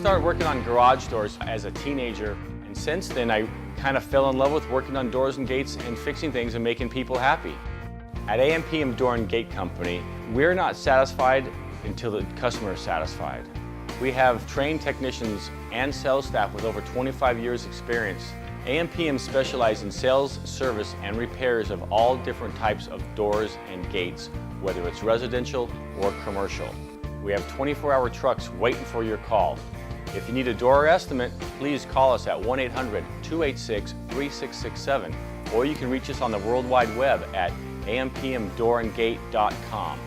started working on garage doors as a teenager, and since then I kind of fell in love with working on doors and gates and fixing things and making people happy. At AMPM Door and Gate Company, we're not satisfied until the customer is satisfied. We have trained technicians and sales staff with over 25 years experience. AMPM specializes in sales, service, and repairs of all different types of doors and gates, whether it's residential or commercial. We have 24-hour trucks waiting for your call. If you need a door estimate, please call us at 1-800-286-3667, or you can reach us on the World Wide Web at ampmdoorandgate.com.